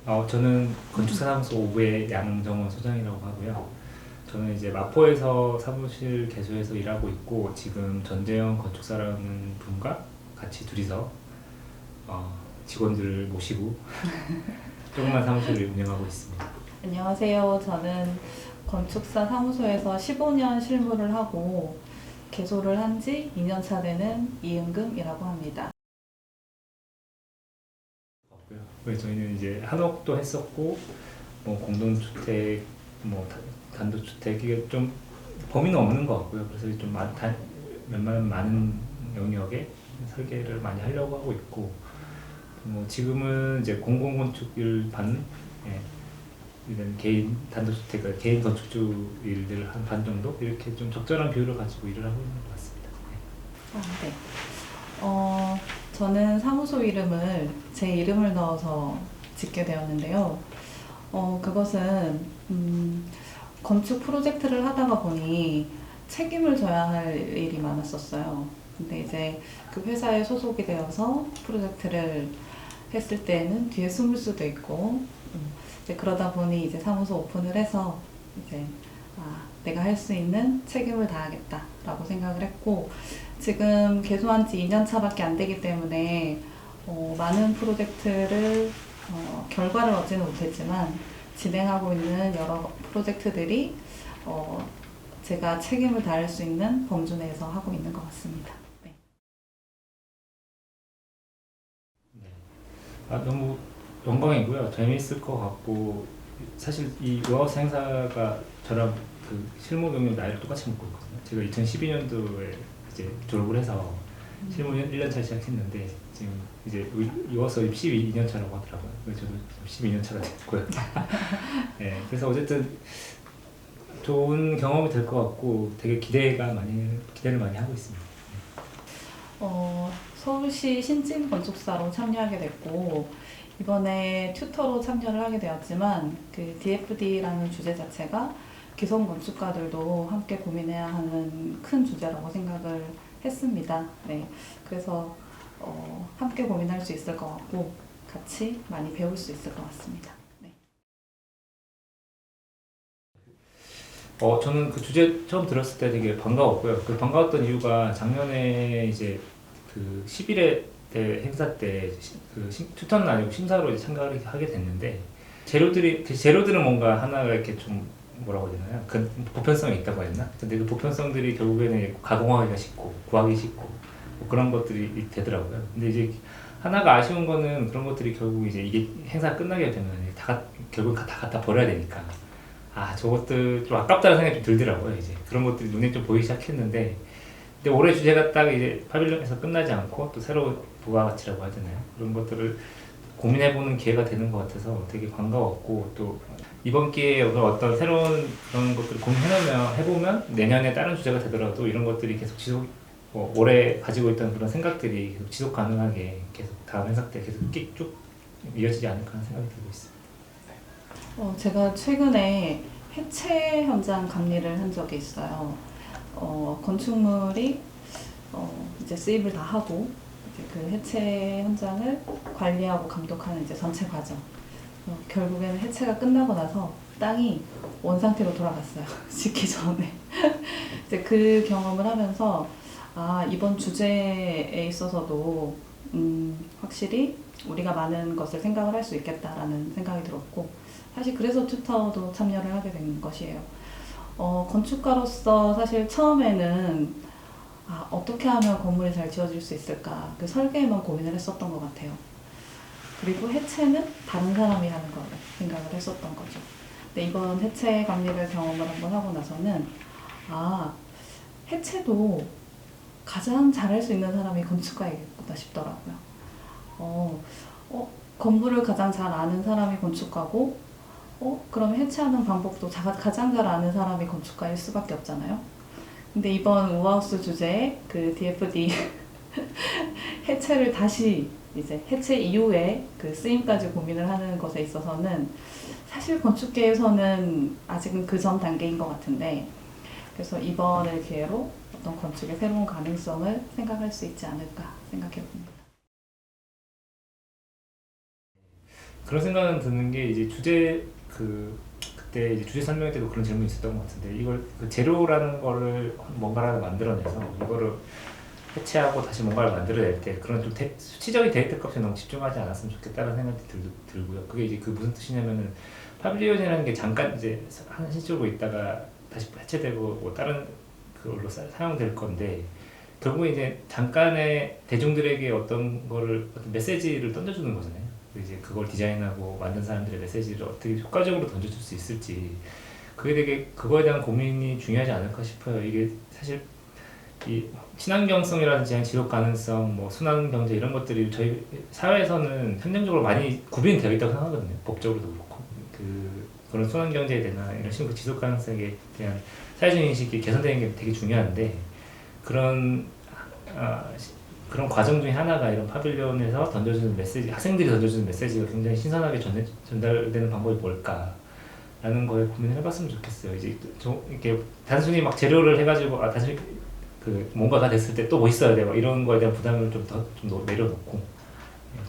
저는 건축사무소 5부의 양정원 소장이라고 하고요. 저는 이제 마포에서 사무실 개소해서 일하고 있고, 지금 전재영 건축사라는 분과 같이 둘이서 직원들을 모시고 조그만 사무실을 운영하고 있습니다. 안녕하세요. 저는 건축사 사무소에서 15년 실무를 하고 개소를 한 지 2년 차 되는 이은금이라고 합니다. 그래서 저희는 이제 한옥도 했었고, 뭐 공동주택, 뭐 단독주택, 이게 좀 범위는 없는 것 같고요. 그래서 좀 웬만한 많은 영역에 설계를 많이 하려고 하고 있고, 뭐 지금은 이제 공공건축을 받는, 이런 개인 단독주택, 개인 건축주 일들을 한 반 정도 이렇게 좀 적절한 비율을 가지고 일을 하고 있는 것 같습니다. 네. 저는 사무소 이름을 제 이름을 넣어서 짓게 되었는데요. 그것은 건축 프로젝트를 하다가 보니 책임을 져야 할 일이 많았었어요. 근데 이제 그 회사에 소속이 되어서 프로젝트를 했을 때는 뒤에 숨을 수도 있고, 이제 그러다 보니 이제 사무소 오픈을 해서 이제 내가 할 수 있는 책임을 다하겠다라고 생각을 했고, 지금 개소한 지 2년 차밖에 안 되기 때문에 많은 프로젝트를 결과를 얻지는 못했지만 진행하고 있는 여러 프로젝트들이 제가 책임을 다할 수 있는 범주 내에서 하고 있는 것 같습니다. 네. 너무 영광이고요. 재미있을 것 같고, 사실 이 우아우스 행사가 저랑 그 실무 경력 나이를 똑같이 먹고 있거든요. 제가 2012년도에 이제 졸업을 해서 실무 1년 차 시작했는데, 지금 이제 이워서 12년 차라고 하더라고요. 그래서 저도 12년 차가 됐고요. 네, 그래서 어쨌든 좋은 경험이 될 것 같고, 되게 기대를 많이 하고 있습니다. 서울시 신진 건축사로 참여하게 됐고, 이번에 튜터로 참여를 하게 되었지만, 그 DFD라는 주제 자체가 기성 건축가들도 함께 고민해야 하는 큰 주제라고 생각을 했습니다. 네, 그래서 함께 고민할 수 있을 것 같고, 같이 많이 배울 수 있을 것 같습니다. 네. 저는 그 주제 처음 들었을 때 되게 반가웠고요. 그 반가웠던 이유가 작년에 이제 그 11회 때 행사 때 그 튜터는 아니고 심사로 이제 참가를 하게 됐는데, 재료들은 뭔가 하나가 이렇게 좀 뭐라고 해야 되나요? 그 보편성이 있다고 했나? 근데 그 보편성들이 결국에는 가공하기가 쉽고 구하기 쉽고 뭐 그런 것들이 되더라고요. 근데 이제 하나가 아쉬운 거는, 그런 것들이 결국 이게 행사가 끝나게 되면 결국 다 갖다 버려야 되니까, 저것들 좀 아깝다는 생각이 좀 들더라고요. 이제 그런 것들이 눈에 좀 보이기 시작했는데, 근데 올해 주제가 딱 이제 파빌리온에서 끝나지 않고 또 새로운 부가가치라고 해야 되나요? 그런 것들을 고민해보는 기회가 되는 것 같아서 되게 반가웠고, 또 이번 기회에 어떤 새로운 그런 것들을 해보면 내년에 다른 주제가 되더라도 이런 것들이 계속 올해 가지고 있던 그런 생각들이 계속 지속 가능하게 계속 다음 행사 때 계속 쭉 이어지지 않을까 하는 생각이 들고 있습니다. 제가 최근에 해체 현장 감리를 한 적이 있어요. 건축물이 이제 수입을 다 하고 이제 그 해체 현장을 관리하고 감독하는 이제 전체 과정. 결국에는 해체가 끝나고 나서 땅이 원상태로 돌아갔어요. 짓기 전에. 이제 그 경험을 하면서 이번 주제에 있어서도 확실히 우리가 많은 것을 생각을 할 수 있겠다라는 생각이 들었고, 사실 그래서 튜터도 참여를 하게 된 것이에요. 건축가로서 사실 처음에는 어떻게 하면 건물이 잘 지어질 수 있을까, 그 설계에만 고민을 했었던 것 같아요. 그리고 해체는 다른 사람이 하는 거를 생각을 했었던 거죠. 근데 이번 해체 감리를 경험을 한번 하고 나서는 해체도 가장 잘할 수 있는 사람이 건축가이겠구나 싶더라고요. 건물을 가장 잘 아는 사람이 건축가고, 그럼 해체하는 방법도 가장 잘 아는 사람이 건축가일 수밖에 없잖아요. 근데 이번 우하우스 주제에 그 DFD 해체를 다시 이제 해체 이후에 그 쓰임까지 고민을 하는 것에 있어서는 사실 건축계에서는 아직은 그 전 단계인 것 같은데, 그래서 이번을 기회로 어떤 건축의 새로운 가능성을 생각할 수 있지 않을까 생각해 봅니다. 그런 생각은 드는 게 이제 주제 그때 이제 주제 설명 때도 그런 질문이 있었던 것 같은데 이걸 그 재료라는 거를 뭔가를 만들어내서 이거를 해체하고 다시 뭔가를 만들어낼 때 그런 좀 수치적인 데이터 값에 너무 집중하지 않았으면 좋겠다는 생각이 들고요. 그게 이제 그 무슨 뜻이냐면은 파빌리온이라는 게 잠깐 이제 한시적으로 있다가 다시 해체되고 뭐 다른 그걸로 사용될 건데 결국에 이제 잠깐의 대중들에게 어떤 거를 어떤 메시지를 던져주는 거잖아요. 이제 그걸 디자인하고 만든 사람들의 메시지를 어떻게 효과적으로 던져줄 수 있을지 그게 되게 그거에 대한 고민이 중요하지 않을까 싶어요. 이게 사실 이 친환경성이라든지 지속 가능성, 뭐 순환 경제 이런 것들이 저희 사회에서는 현실적으로 많이 구비는 되어 있다고 생각하거든요. 법적으로도 그렇고 그런 순환 경제에 대한 이런 식으로 지속 가능성에 대한 사회적 인식이 개선되는 게 되게 중요한데 그런 그런 과정 중에 하나가 이런 파빌리온에서 던져주는 메시지, 학생들이 던져주는 메시지가 굉장히 신선하게 전달되는 방법이 뭘까라는 거에 고민을 해봤으면 좋겠어요. 이제 이렇게 단순히 막 재료를 해가지고 단순히 그 뭔가가 됐을 때 또 뭐 있어야 돼, 막 이런 거에 대한 부담을 좀 내려놓고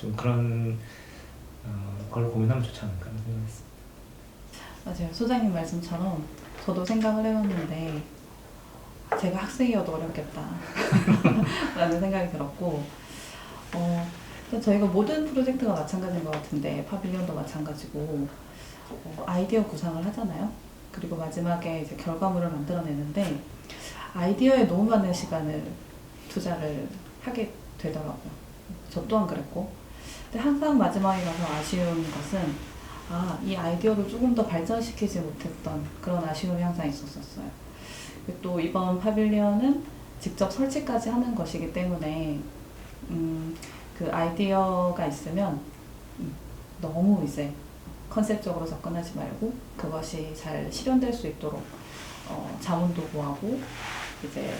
좀 그런 걸 고민하면 좋지 않을까 생각했습니다. 맞아요. 소장님 말씀처럼 저도 생각을 해봤는데 제가 학생이어도 어렵겠다 라는 생각이 들었고 저희가 모든 프로젝트가 마찬가지인 것 같은데 파빌리온도 마찬가지고 아이디어 구상을 하잖아요. 그리고 마지막에 이제 결과물을 만들어내는데 아이디어에 너무 많은 시간을 투자를 하게 되더라고요. 저 또한 그랬고 근데 항상 마지막에 가서 아쉬운 것은 이 아이디어를 조금 더 발전시키지 못했던 그런 아쉬움이 항상 있었어요. 또 이번 파빌리언은 직접 설치까지 하는 것이기 때문에 그 아이디어가 있으면 너무 이제 컨셉적으로 접근하지 말고 그것이 잘 실현될 수 있도록 자문도 구하고 이제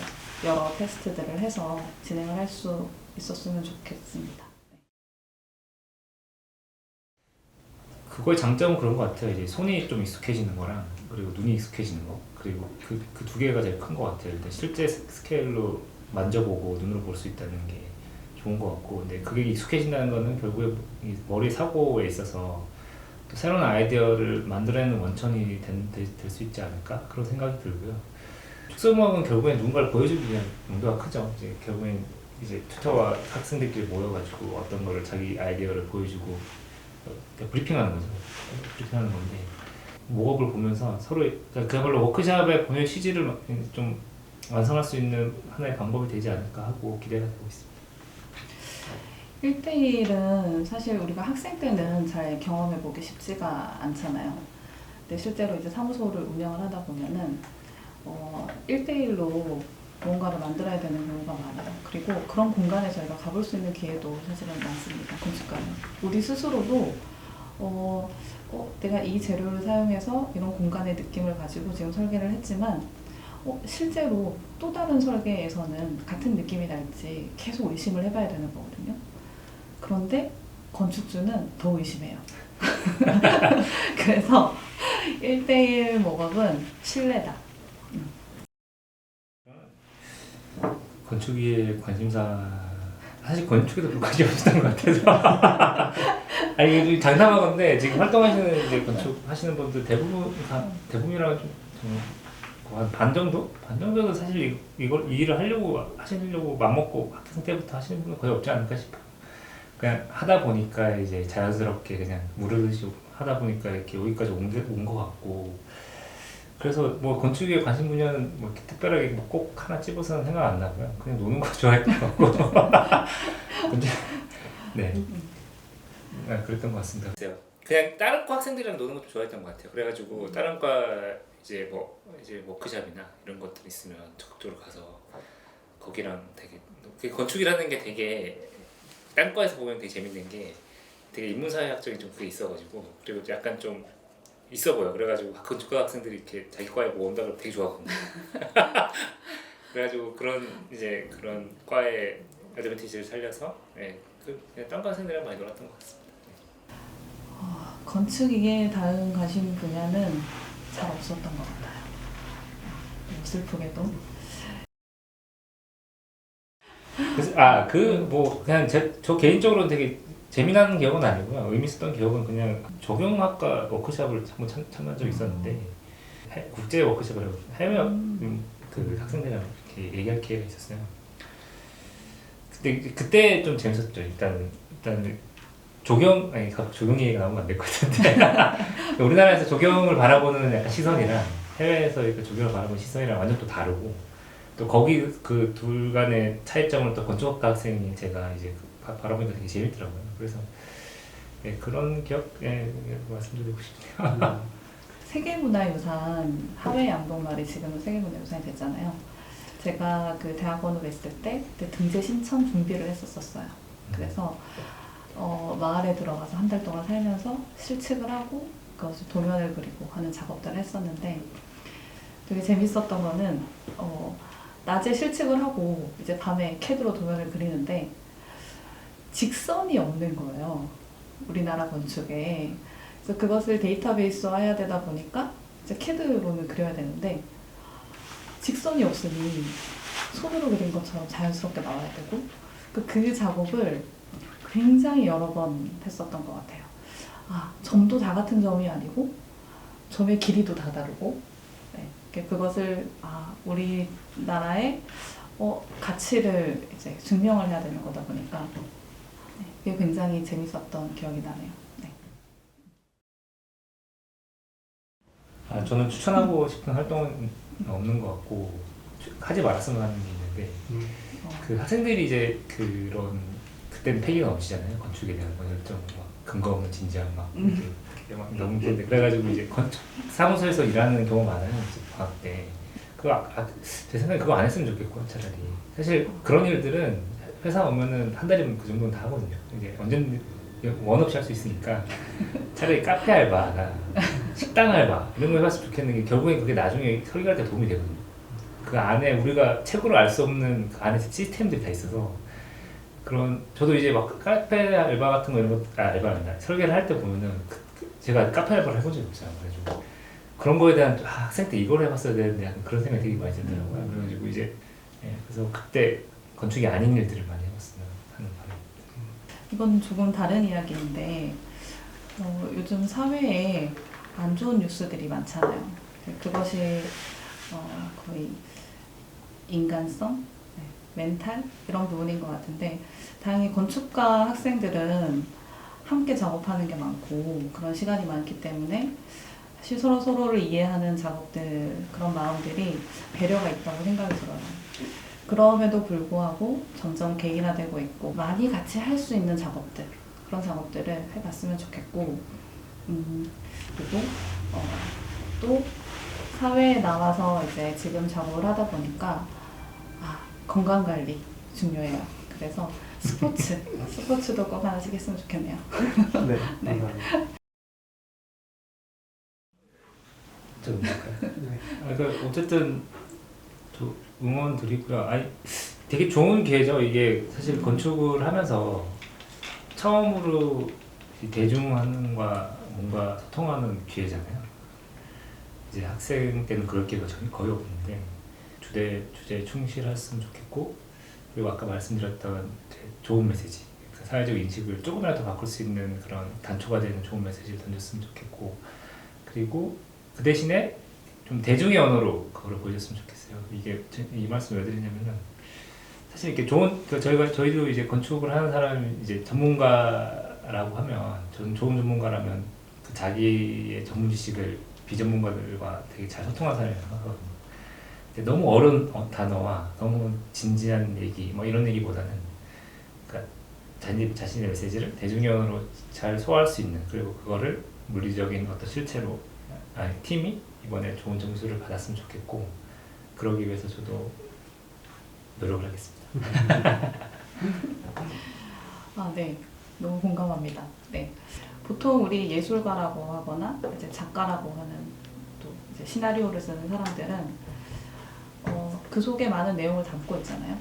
여러 테스트들을 해서 진행을 할 수 있었으면 좋겠습니다. 그거의 장점은 그런 것 같아요. 이제 손이 좀 익숙해지는 거랑 그리고 눈이 익숙해지는 거 그리고 그 두 개가 제일 큰 것 같아요. 일단 실제 스케일로 만져보고 눈으로 볼 수 있다는 게 좋은 것 같고 근데 그게 익숙해진다는 거는 결국에 이 머리 사고에 있어서 또 새로운 아이디어를 만들어내는 원천이 될 수 있지 않을까 그런 생각이 들고요. 축소음악은 결국엔 누군가를 보여주기 위한 용도가 크죠. 이제 결국엔 이제 튜터와 학생들끼리 모여가지고 어떤 거를 자기 아이디어를 보여주고 브리핑하는 거죠. 브리핑하는 건데 모업을 보면서 서로 그야말로 워크숍의 본연의 취지를 좀 완성할 수 있는 하나의 방법이 되지 않을까 하고 기대가 되고 있습니다. 1대1은 사실 우리가 학생 때는 잘 경험해보기 쉽지가 않잖아요. 근데 실제로 이제 사무소를 운영을 하다 보면은 1대1로 뭔가를 만들어야 되는 경우가 많아요. 그리고 그런 공간에 저희가 가볼 수 있는 기회도 사실은 많습니다. 건축가는. 우리 스스로도 내가 이 재료를 사용해서 이런 공간의 느낌을 가지고 지금 설계를 했지만 실제로 또 다른 설계에서는 같은 느낌이 날지 계속 의심을 해봐야 되는 거거든요. 그런데 건축주는 더 의심해요. 그래서 1대1 모업은 신뢰다. 건축에 관심사 사실 건축에도 별 관심 없었던 것 같아서 아니 장담하건데 지금 활동하시는 이제 건축 하시는 분들 대부분이랑 한 반 정도는 사실 이 일을 하시려고 맘먹고 학생 때부터 하시는 분은 거의 없지 않을까 싶어요. 그냥 하다 보니까 이제 자연스럽게 그냥 무르듯이 하다 보니까 이렇게 여기까지 온 것 같고 그래서 뭐 건축에 관심 분야는 뭐 특별하게 꼭 하나 집어서는 생각 안 나고요. 그냥 노는 거 좋아했던 것 같고. 근데 네, 그랬던 것 같습니다. 그냥 다른 과 학생들이랑 노는 것도 좋아했던 것 같아요. 그래가지고 다른 과 이제 워크숍이나 이런 것들 있으면 적극적으로 가서 거기랑 되게 건축이라는 게 되게 딴 과에서 보면 되게 재밌는 게 되게 인문사회학적인 좀 그게 있어가지고 그리고 약간 좀 있어 보여. 그래가지고 건축과 학생들이 이렇게 자기 과에 뭐 온다 그러면 되게 좋아하거든요. 그래가지고 그런 과의 어드밴티지를 살려서 그냥 딴 과 학생들이랑 많이 놀았던 것 같습니다. 건축에 닿은 관심 분야는 잘 없었던 것 같아요. 너무 슬프게도. 그래서 그냥 저 개인적으로는 되게 재미나는 기억은 아니고요. 의미 있었던 기억은 그냥 조경학과 워크숍을 한번 참가한 적이 있었는데 국제 워크숍을 해외 그 학생들이랑 이렇게 얘기할 기회가 있었어요. 그때 좀 재밌었죠. 일단 조경 얘기가 나오면 안 될 것 같은데 우리나라에서 조경을 바라보는 약간 시선이랑 해외에서 조경을 바라보는 시선이랑 완전 또 다르고 또 거기 그 둘 간의 차이점을 또 건축학과 학생이 제가 이제 바라보니까 되게 재밌더라고요. 그래서 예, 그런 기억 말씀드리고 싶네요. 세계문화유산 하회 양동말이 지금은 세계문화유산이 됐잖아요. 제가 그 대학원으로 있을 때 그때 등재 신청 준비를 했었어요. 그래서 마을에 들어가서 한 달 동안 살면서 실측을 하고 그것을 도면을 그리고 하는 작업들을 했었는데 되게 재밌었던 거는 낮에 실측을 하고 이제 밤에 캐드로 도면을 그리는데 직선이 없는 거예요. 우리나라 건축에. 그래서 그것을 데이터베이스화 해야 되다 보니까 이제 캐드로는 그려야 되는데 직선이 없으니 손으로 그린 것처럼 자연스럽게 나와야 되고 그 작업을 굉장히 여러 번 했었던 것 같아요. 점도 다 같은 점이 아니고 점의 길이도 다 다르고 그것을 우리나라의 가치를 이제 증명을 해야 되는 거다 보니까 그게 굉장히 재밌었던 기억이 나네요. 네. 저는 추천하고 싶은 활동은 없는 것 같고 하지 말았으면 하는 게 있는데 그 학생들이 이제 그런 그때는 패기가 넘치잖아요. 건축에 대한 열정, 막 근거 없는 진지함 막 이렇게 막 너무 그런데 그래가지고 이제 건축 사무소에서 일하는 경우 많아요. 이제 방학 때 제 생각에 그거 안 했으면 좋겠고 차라리 사실 그런 일들은 회사 오면은 한 달이면 그 정도는 다 하거든요. 이제 언제든 원 없이 할 수 있으니까 차라리 카페 알바나 식당 알바 이런 거 해봤으면 좋겠는 게 결국엔 그게 나중에 설계할 때 도움이 되거든요. 그 안에 우리가 책으로 알 수 없는 그 안에 시스템들이 다 있어서 저도 이제 막 카페 알바 같은 거 이런 거 알바란다 설계를 할 때 보면은 제가 카페 알바를 해본 적이 없어요. 그래가지고 그런 거에 대한 학생 때 이걸 해봤어야 되는데 그런 생각이 되게 많이 들더라고요. 그래가지고 이제 그래서 그때 건축이 아닌 일들을 많이 해봤으면 하는 바람. 이건 조금 다른 이야기인데 요즘 사회에 안 좋은 뉴스들이 많잖아요. 그것이 거의 인간성, 멘탈 이런 부분인 것 같은데 다행히 건축가 학생들은 함께 작업하는 게 많고 그런 시간이 많기 때문에 사실 서로를 이해하는 작업들 그런 마음들이 배려가 있다고 생각이 들어요. 그럼에도 불구하고 점점 개인화되고 있고 많이 같이 할 수 있는 작업들 그런 작업들을 해봤으면 좋겠고 그리고 또 사회에 나와서 이제 지금 작업을 하다 보니까 건강관리 중요해요. 그래서 스포츠도 꼭 하나씩 했으면 좋겠네요. 네, 네. 감사합니다. 좀 볼까요? 네. 그러니까 어쨌든 저 응원 드리고요. 되게 좋은 기회죠. 이게 사실 건축을 하면서 처음으로 대중과 뭔가 소통하는 기회잖아요. 이제 학생 때는 그럴 기회가 거의 없는데 주제에 충실했으면 좋겠고 그리고 아까 말씀드렸던 좋은 메시지 사회적 인식을 조금이라도 바꿀 수 있는 그런 단초가 되는 좋은 메시지를 던졌으면 좋겠고 그리고 그 대신에 좀 대중의 언어로 그걸 보여줬으면 좋겠어요. 이게 이 말씀 왜 드리냐면은 사실 이렇게 저희도 이제 건축을 하는 사람이 이제 전문가라고 하면 저는 좋은 전문가라면 그 자기의 전문 지식을 비전문가들과 되게 잘 소통하는 사람이라고 하거든요. 근데 너무 어려운 단어와 너무 진지한 얘기 뭐 이런 얘기보다는 그러니까 자신의 메시지를 대중의 언어로 잘 소화할 수 있는 그리고 그거를 물리적인 어떤 실체로 팀이 이번에 좋은 점수를 받았으면 좋겠고 그러기 위해서 저도 노력을 하겠습니다. 네, 너무 공감합니다. 네, 보통 우리 예술가라고 하거나 이제 작가라고 하는 또 이제 시나리오를 쓰는 사람들은 그 속에 많은 내용을 담고 있잖아요.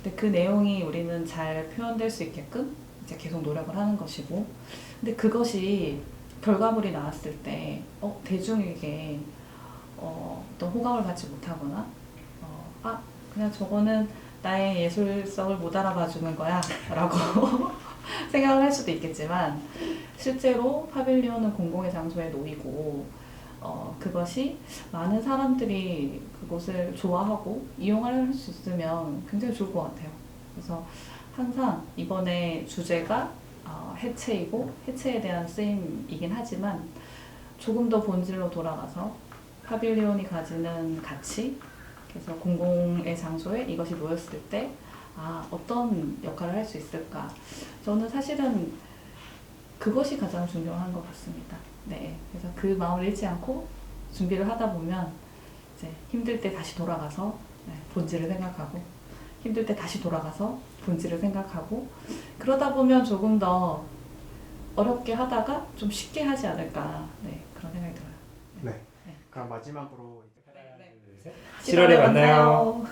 근데 그 내용이 우리는 잘 표현될 수 있게끔 이제 계속 노력을 하는 것이고, 근데 그것이 결과물이 나왔을 때 대중에게 어떤 호감을 받지 못하거나 그냥 저거는 나의 예술성을 못 알아봐 주는 거야 라고 생각을 할 수도 있겠지만 실제로 파빌리온은 공공의 장소에 놓이고 그것이 많은 사람들이 그곳을 좋아하고 이용할 수 있으면 굉장히 좋을 것 같아요. 그래서 항상 이번에 주제가 해체이고 해체에 대한 쓰임이긴 하지만 조금 더 본질로 돌아가서 파빌리온이 가지는 가치, 그래서 공공의 장소에 이것이 모였을 때 어떤 역할을 할 수 있을까? 저는 사실은 그것이 가장 중요한 것 같습니다. 네, 그래서 그 마음을 잃지 않고 준비를 하다 보면 이제 힘들 때 다시 돌아가서 본질을 생각하고 힘들 때 다시 돌아가서 본질을 생각하고 그러다 보면 조금 더 어렵게 하다가 좀 쉽게 하지 않을까 그런 생각이 들어요. 네. 그럼 마지막으로 하나, 둘, 셋. 7월에 만나요.